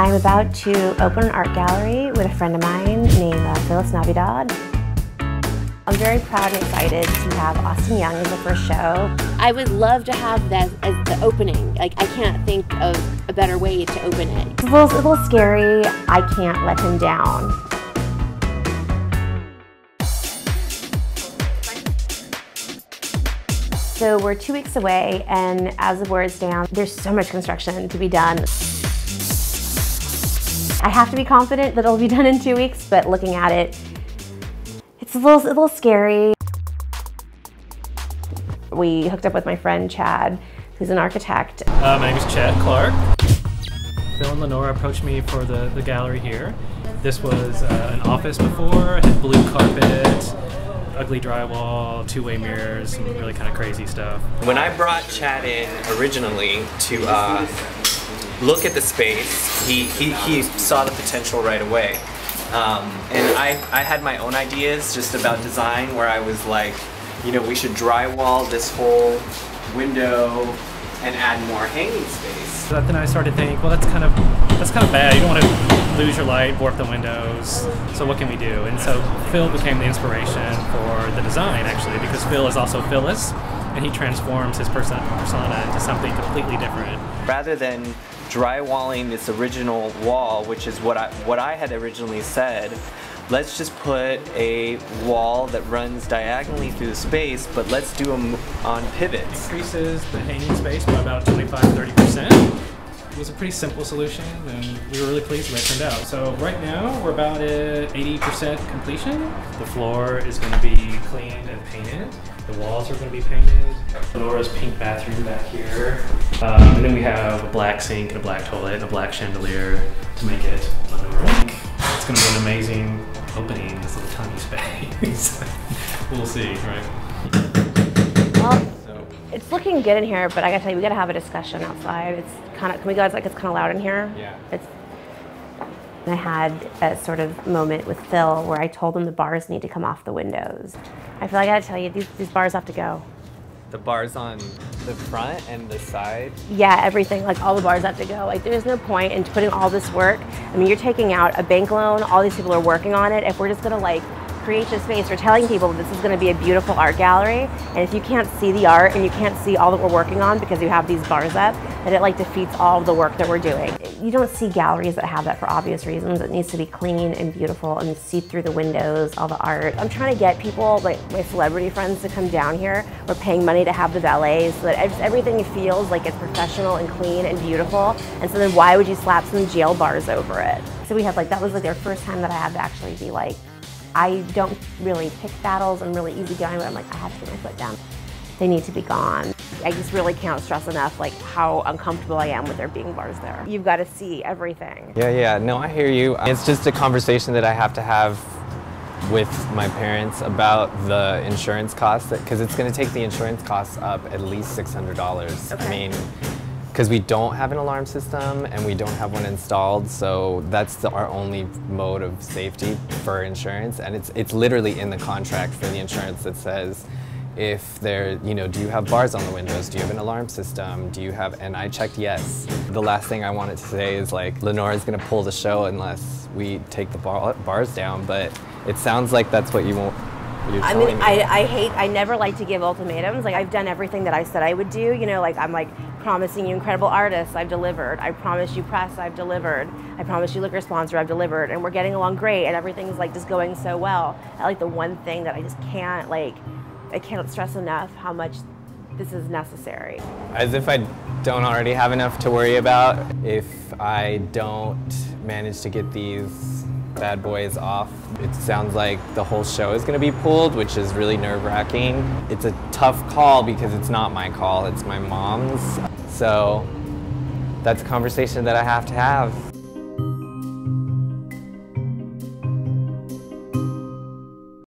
I'm about to open an art gallery with a friend of mine named Phil. I'm very proud and excited to have Austin Young as the first show. I would love to have that as the opening. Like, I can't think of a better way to open it. It's a little scary. I can't let him down. So we're 2 weeks away, and as the word's down, there's so much construction to be done. I have to be confident that it'll be done in 2 weeks, but looking at it, it's a little scary. We hooked up with my friend Chad, who's an architect. My name is Chad Clark. Phil and Lenora approached me for the gallery here. This was an office before, it had blue carpet, ugly drywall, two-way mirrors, some really kind of crazy stuff. When I brought Chad in originally to look at the space, he saw the potential right away. And I had my own ideas just about design, where I was like, you know, we should drywall this whole window and add more hanging space. So then I started to think, well, that's kind of bad. You don't want to lose your light, warp the windows. So what can we do? And so Phil became the inspiration for the design, actually, because Phil is also Phyllis, and he transforms his persona into something completely different. Rather than drywalling this original wall, which is what I had originally said, let's just put a wall that runs diagonally through the space, but let's do them on pivots. Increases the hanging space by about 25–30%. It was a pretty simple solution, and we were really pleased with it turned out. So right now, we're about at 80% completion. The floor is going to be cleaned and painted. The walls are going to be painted. Lenora's pink bathroom back here. And then we have a black sink and a black toilet and a black chandelier to make it Lenora. It's going to be an amazing opening in this little tiny space. We'll see, right? Well, it's looking good in here, but I gotta tell you, we gotta have a discussion outside. It's kind of, can we go, it's like it's kind of loud in here? Yeah. I had a sort of moment with Phil where I told him the bars need to come off the windows. I feel like I gotta tell you, these bars have to go. The bars on the front and the side? Yeah, everything, like all the bars have to go. Like there's no point in putting all this work. I mean, you're taking out a bank loan, all these people are working on it. If we're just gonna like create this space, we're telling people this is gonna be a beautiful art gallery, and if you can't see the art and you can't see all that we're working on because you have these bars up, then it like defeats all of the work that we're doing. You don't see galleries that have that for obvious reasons. It needs to be clean and beautiful and see through the windows, all the art. I'm trying to get people, like my celebrity friends, to come down here. We're paying money to have the valets so that everything feels like it's professional and clean and beautiful. And so then why would you slap some jail bars over it? So we had like, that was like their first time that I had to actually be like, I don't really pick battles, I'm really easygoing, but I'm like, I have to put my foot down. They need to be gone. I just really can't stress enough like how uncomfortable I am with there being bars there. You've got to see everything. Yeah, no, I hear you. It's just a conversation that I have to have with my parents about the insurance costs, because it's going to take the insurance costs up at least $600. Okay. I mean, because we don't have an alarm system and we don't have one installed, so that's our only mode of safety for insurance, and it's literally in the contract for the insurance that says, if there, you know, do you have bars on the windows? Do you have an alarm system? Do you have, and I checked yes. The last thing I wanted to say is like, Lenora's gonna pull the show unless we take the bars down, but it sounds like that's what you want. I mean, I never like to give ultimatums. Like I've done everything that I said I would do, you know, like I'm like promising you incredible artists, I've delivered. I promise you press, I've delivered. I promise you liquor sponsor, I've delivered. And we're getting along great and everything's like just going so well. I like the one thing that I just can't like, I can't stress enough how much this is necessary. As if I don't already have enough to worry about. If I don't manage to get these bad boys off, it sounds like the whole show is going to be pulled, which is really nerve-wracking. It's a tough call because it's not my call, it's my mom's. So that's a conversation that I have to have.